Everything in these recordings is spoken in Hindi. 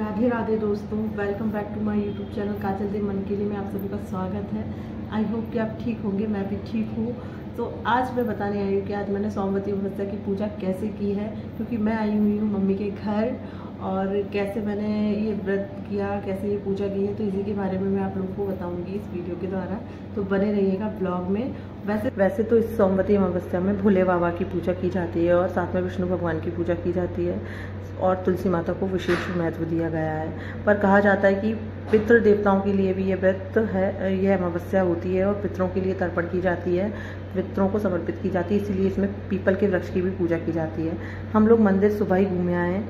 राधे राधे दोस्तों, welcome back to my YouTube channel Kajal दे मन के लिए। में आप सभी का स्वागत है। आई होप कि आप ठीक होंगे, मैं भी ठीक हूँ। तो आज मैं बताने आई हूँ कि आज मैंने सोमवती अमावस्या की पूजा कैसे की है, क्योंकि मैं आई हुई हूँ मम्मी के घर और कैसे मैंने ये व्रत किया, कैसे ये पूजा की है, तो इसी के बारे में मैं आप लोगों को बताऊंगी इस वीडियो के द्वारा। तो बने रहिएगा ब्लॉग में। वैसे तो इस सोमवती अमावस्या में भोले बाबा की पूजा की जाती है और साथ में विष्णु भगवान की पूजा की जाती है और तुलसी माता को विशेष महत्व दिया गया है। पर कहा जाता है कि पितृ देवताओं के लिए भी ये व्रत है, यह अमावस्या होती है और पितरों के लिए तर्पण की जाती है, पितरों को समर्पित की जाती है, इसीलिए इसमें पीपल के वृक्ष की भी पूजा की जाती है। हम लोग मंदिर सुबह ही घूमे आए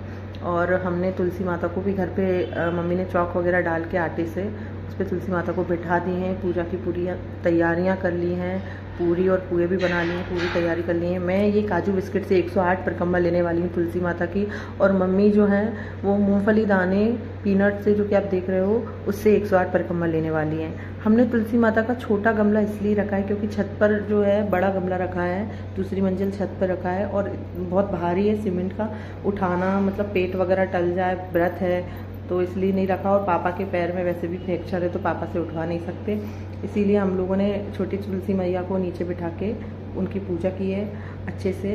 और हमने तुलसी माता को भी घर पे मम्मी ने चौक वगैरह डाल के आटे से उस पर तुलसी माता को बिठा दी हैं। पूजा की पूरी तैयारियां कर ली हैं, पूरी और पुए भी बना लिए हैं, पूरी तैयारी कर ली है। मैं ये काजू बिस्किट से 108 परिक्रमा लेने वाली हूँ तुलसी माता की, और मम्मी जो है वो मूंगफली दाने पीनट से, जो कि आप देख रहे हो, उससे 108 परिक्रमा लेने वाली हैं। हमने तुलसी माता का छोटा गमला इसलिए रखा है क्योंकि छत पर जो है बड़ा गमला रखा है, दूसरी मंजिल छत पर रखा है और बहुत भारी है, सीमेंट का उठाना मतलब पेट वगैरह टल जाए, व्रत है तो इसलिए नहीं रखा। और पापा के पैर में वैसे भी फ्रैक्चर है तो पापा से उठवा नहीं सकते, इसीलिए हम लोगों ने छोटी तुलसी मैया को नीचे बिठा के उनकी पूजा की है अच्छे से।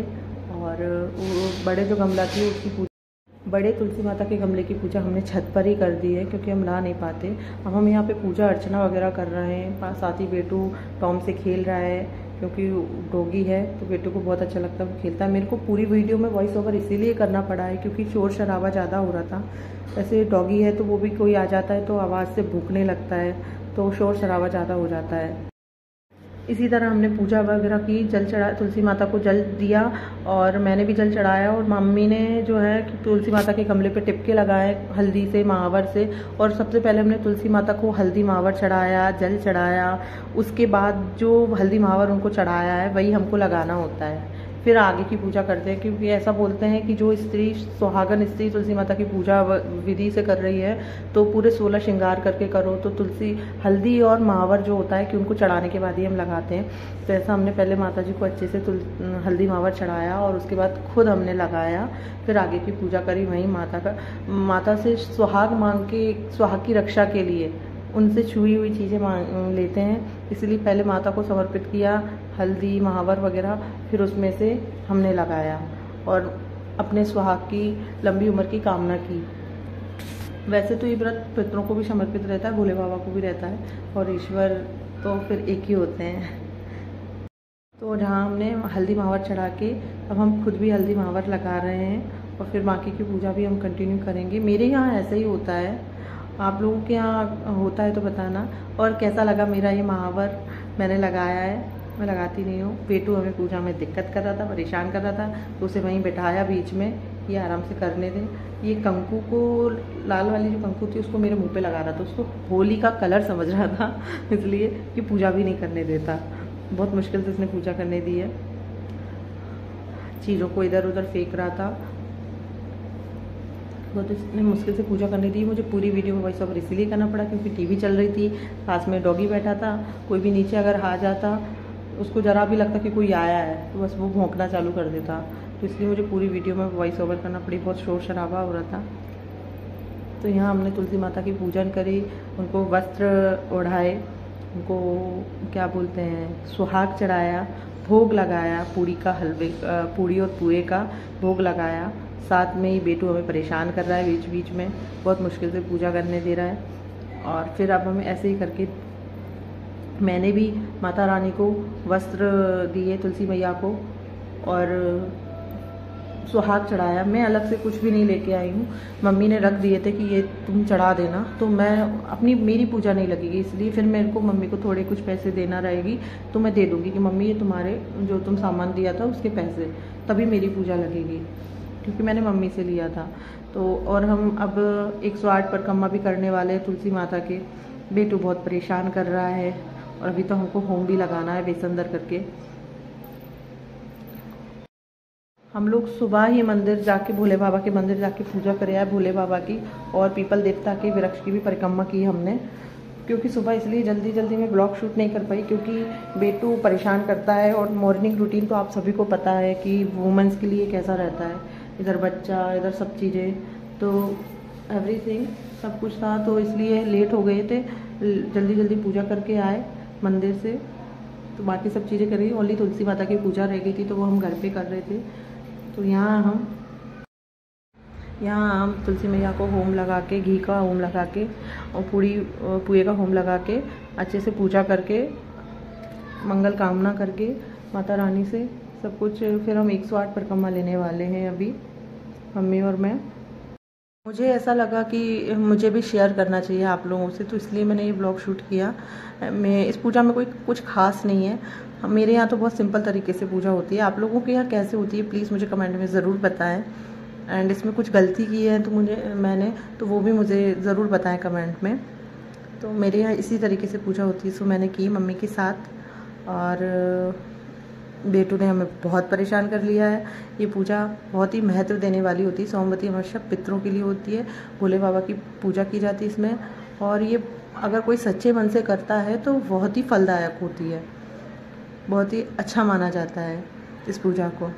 और वो बड़े जो गमला थी उसकी पूजा, बड़े तुलसी माता के गमले की पूजा हमने छत पर ही कर दी है क्योंकि हम ला नहीं पाते। अब हम यहाँ पे पूजा अर्चना वगैरह कर रहे हैं। साथ ही बेटू टॉम से खेल रहा है क्योंकि डॉगी है तो बेटू को बहुत अच्छा लगता है, वो खेलता है। मेरे को पूरी वीडियो में वॉइस ओवर इसीलिए करना पड़ा है क्योंकि शोर शराबा ज़्यादा हो रहा था। वैसे डॉगी है तो वो भी कोई आ जाता है तो आवाज़ से भूखने लगता है तो शोर शराबा ज़्यादा हो जाता है। इसी तरह हमने पूजा वगैरह की, जल चढ़ा, तुलसी माता को जल दिया और मैंने भी जल चढ़ाया। और मम्मी ने जो है कि तुलसी माता के गमले पे टिपके लगाए हल्दी से, महावर से। और सबसे पहले हमने तुलसी माता को हल्दी महावर चढ़ाया, जल चढ़ाया। उसके बाद जो हल्दी महावर उनको चढ़ाया है वही हमको लगाना होता है, फिर आगे की पूजा करते हैं। क्योंकि ऐसा बोलते हैं कि जो स्त्री, सुहागन स्त्री तुलसी माता की पूजा विधि से कर रही है तो पूरे 16 श्रृंगार करके करो। तो तुलसी हल्दी और महावर जो होता है कि उनको चढ़ाने के बाद ही हम लगाते हैं। तो ऐसा हमने पहले माता जी को अच्छे से हल्दी महावर चढ़ाया और उसके बाद खुद हमने लगाया, फिर आगे की पूजा करी। वहीं माता से सुहाग मांग के, सुहाग की रक्षा के लिए उनसे छुई हुई चीज़ें लेते हैं, इसलिए पहले माता को समर्पित किया हल्दी महावर वगैरह, फिर उसमें से हमने लगाया और अपने सुहाग की लंबी उम्र की कामना की। वैसे तो ये व्रत पितरों को भी समर्पित रहता है, भोले बाबा को भी रहता है और ईश्वर तो फिर एक ही होते हैं। तो जहाँ हमने हल्दी महावर चढ़ा के अब हम खुद भी हल्दी महावर लगा रहे हैं और फिर बाकी की पूजा भी हम कंटिन्यू करेंगे। मेरे यहाँ ऐसा ही होता है, आप लोगों के यहाँ होता है तो बताना। और कैसा लगा मेरा ये महावर, मैंने लगाया है, मैं लगाती नहीं हूँ। बेटू हमें पूजा में दिक्कत कर रहा था, परेशान कर रहा था, तो उसे वहीं बैठाया बीच में, ये आराम से करने दें। ये कंकु को, लाल वाली जो कंकु थी उसको मेरे मुंह पे लगा रहा था, उसको होली का कलर समझ रहा था, इसलिए कि पूजा भी नहीं करने देता। बहुत मुश्किल से उसने पूजा करने दी है, चीज़ों को इधर उधर फेंक रहा था, बहुत इसने मुश्किल से पूजा करने दी। मुझे पूरी वीडियो में वॉइस ओवर इसलिए करना पड़ा क्योंकि टीवी चल रही थी, पास में डॉगी बैठा था, कोई भी नीचे अगर आ जाता, उसको ज़रा भी लगता कि कोई आया है तो बस वो भौंकना चालू कर देता, तो इसलिए मुझे पूरी वीडियो में वॉइस ओवर करना पड़ी, बहुत शोर शराबा हो रहा था। तो यहाँ हमने तुलसी माता की पूजन करी, उनको वस्त्र ओढ़ाए, उनको क्या बोलते हैं, सुहाग चढ़ाया, भोग लगाया, पूड़ी और पुए का भोग लगाया। साथ में ही बेटू हमें परेशान कर रहा है बीच बीच में, बहुत मुश्किल से पूजा करने दे रहा है। और फिर अब हमें ऐसे ही करके मैंने भी माता रानी को वस्त्र दिए, तुलसी मैया को, और सुहाग चढ़ाया। मैं अलग से कुछ भी नहीं लेके आई हूँ, मम्मी ने रख दिए थे कि ये तुम चढ़ा देना, तो मैं मेरी पूजा नहीं लगेगी, इसलिए फिर मेरे को मम्मी को थोड़े कुछ पैसे देना रहेगी तो मैं दे दूँगी कि मम्मी ये तुम्हारे जो तुम सामान दिया था उसके पैसे, तभी मेरी पूजा लगेगी क्योंकि मैंने मम्मी से लिया था। तो और हम अब 108 परिक्रमा भी करने वाले हैं तुलसी माता के। बेटू बहुत परेशान कर रहा है और अभी तो हमको होम भी लगाना है बेसन दर करके। हम लोग सुबह ही मंदिर जाके, भोले बाबा के मंदिर जाके पूजा करे आए, भोले बाबा की और पीपल देवता के वृक्ष की भी परिक्रमा की हमने, क्योंकि सुबह इसलिए जल्दी जल्दी में ब्लॉग शूट नहीं कर पाई क्योंकि बेटू परेशान करता है। और मॉर्निंग रूटीन तो आप सभी को पता है कि वुमेंस के लिए कैसा रहता है, इधर बच्चा, इधर सब चीज़ें, तो एवरीथिंग, सब कुछ था, तो इसलिए लेट हो गए थे। जल्दी जल्दी पूजा करके आए मंदिर से, तो बाकी सब चीज़ें कर रही। ओनली तुलसी माता की पूजा रह गई थी, तो वो हम घर पे कर रहे थे। तो यहाँ हम तुलसी मैया को होम लगा के, घी का होम लगा के और पुए का होम लगा के अच्छे से पूजा करके, मंगल कामना करके माता रानी से सब कुछ, फिर हम 108 परिक्रमा लेने वाले हैं अभी, मम्मी और मैं। मुझे ऐसा लगा कि मुझे भी शेयर करना चाहिए आप लोगों से, तो इसलिए मैंने ये ब्लॉग शूट किया। मैं इस पूजा में कोई कुछ खास नहीं है, मेरे यहाँ तो बहुत सिंपल तरीके से पूजा होती है। आप लोगों के यहाँ कैसे होती है प्लीज़ मुझे कमेंट में ज़रूर बताएं। एंड इसमें कुछ गलती की है तो तो वो भी मुझे ज़रूर बताएं कमेंट में। तो मेरे यहाँ इसी तरीके से पूजा होती है, सो मैंने की मम्मी के साथ। और बेटू ने हमें बहुत परेशान कर लिया है। ये पूजा बहुत ही महत्व देने वाली होती है। सोमवती हमेशा पितरों के लिए होती है, भोले बाबा की पूजा की जाती है इसमें। और ये अगर कोई सच्चे मन से करता है तो बहुत ही फलदायक होती है, बहुत ही अच्छा माना जाता है इस पूजा को।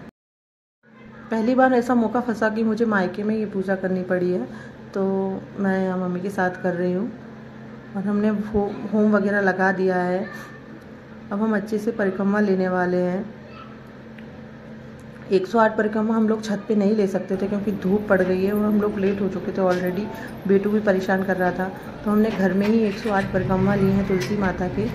पहली बार ऐसा मौका फंसा कि मुझे मायके में ये पूजा करनी पड़ी है, तो मैं यहाँ मम्मी के साथ कर रही हूँ। और हमने होम वगैरह लगा दिया है। अब हम अच्छे से परिक्रमा लेने वाले हैं। 108 परिक्रमा हम लोग छत पे नहीं ले सकते थे क्योंकि धूप पड़ गई है और हम लोग लेट हो चुके थे ऑलरेडी। बेटू भी परेशान कर रहा था, तो हमने घर में ही 108 परिक्रमा लिए हैं तुलसी माता के।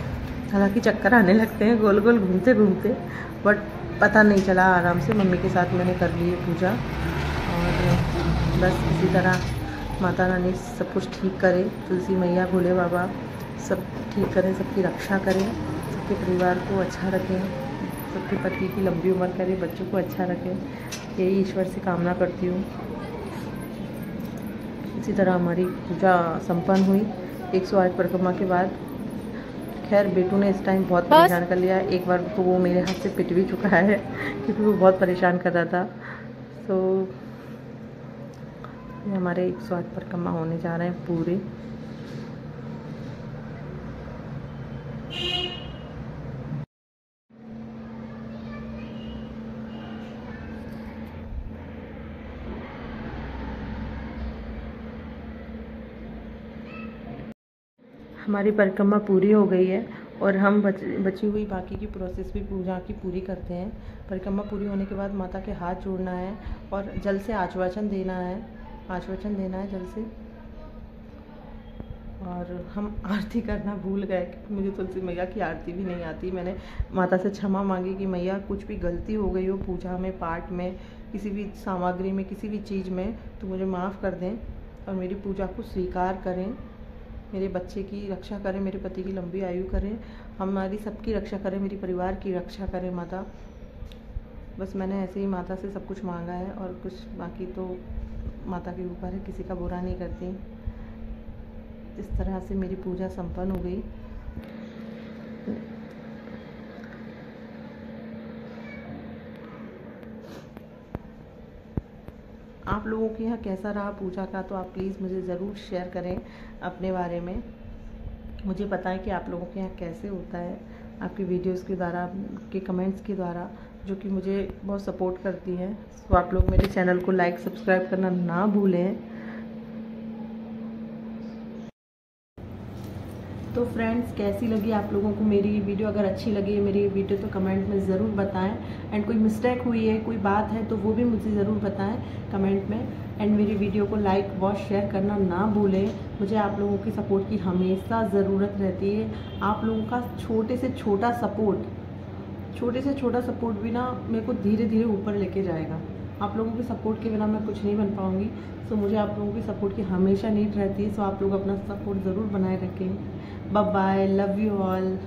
हालांकि चक्कर आने लगते हैं गोल गोल घूमते घूमते, बट पता नहीं चला, आराम से मम्मी के साथ मैंने कर ली है पूजा। और बस इसी तरह माता रानी सब कुछ ठीक करे, तुलसी मैया भोले बाबा सब ठीक करें, सबकी रक्षा करें, सबके परिवार को अच्छा रखें, सबके पति की लंबी उम्र करें, बच्चों को अच्छा रखें, यही ईश्वर से कामना करती हूँ। इसी तरह हमारी पूजा संपन्न हुई 108 परिक्रमा के बाद। खैर बेटू ने इस टाइम बहुत परेशान कर लिया है, एक बार तो वो मेरे हाथ से पिट भी चुका है क्योंकि वो बहुत परेशान कर रहा था। तो ये हमारे 108 परिक्रमा होने जा रहे हैं पूरे। हमारी परिक्रमा पूरी हो गई है और हम बची हुई बाकी की प्रोसेस भी पूजा की पूरी करते हैं। परिक्रमा पूरी होने के बाद माता के हाथ जोड़ना है और जल से आचवाचन देना है, जल से। और हम आरती करना भूल गए क्योंकि मुझे तुलसी मैया की आरती भी नहीं आती। मैंने माता से क्षमा मांगी कि मैया कुछ भी गलती हो गई हो पूजा में, पाठ में, किसी भी सामग्री में, किसी भी चीज़ में, तो मुझे माफ़ कर दें और मेरी पूजा को स्वीकार करें, मेरे बच्चे की रक्षा करें, मेरे पति की लंबी आयु करें, हमारी सबकी रक्षा करें, मेरी परिवार की रक्षा करें माता। बस मैंने ऐसे ही माता से सब कुछ मांगा है और कुछ बाकी तो माता के ऊपर है, किसी का बुरा नहीं करती। इस तरह से मेरी पूजा संपन्न हो गई। आप लोगों के यहाँ कैसा रहा पूजा का, तो आप प्लीज़ मुझे ज़रूर शेयर करें अपने बारे में। मुझे पता है कि आप लोगों के यहाँ कैसे होता है, आपकी वीडियोस के द्वारा, आपके कमेंट्स के द्वारा, जो कि मुझे बहुत सपोर्ट करती हैं। तो आप लोग मेरे चैनल को लाइक सब्सक्राइब करना ना भूलें। तो फ्रेंड्स कैसी लगी आप लोगों को मेरी वीडियो? अगर अच्छी लगी है मेरी वीडियो तो कमेंट में ज़रूर बताएं। एंड कोई मिस्टेक हुई है, कोई बात है तो वो भी मुझे ज़रूर बताएं कमेंट में। एंड मेरी वीडियो को लाइक व शेयर करना ना भूलें। मुझे आप लोगों की सपोर्ट की हमेशा ज़रूरत रहती है। आप लोगों का छोटे से छोटा सपोर्ट भी ना मेरे को धीरे धीरे ऊपर लेके जाएगा। आप लोगों के सपोर्ट के बिना मैं कुछ नहीं बन पाऊँगी। सो मुझे आप लोगों की सपोर्ट की हमेशा नीड रहती है। सो आप लोग अपना सपोर्ट ज़रूर बनाए रखें। Bye bye, love you all.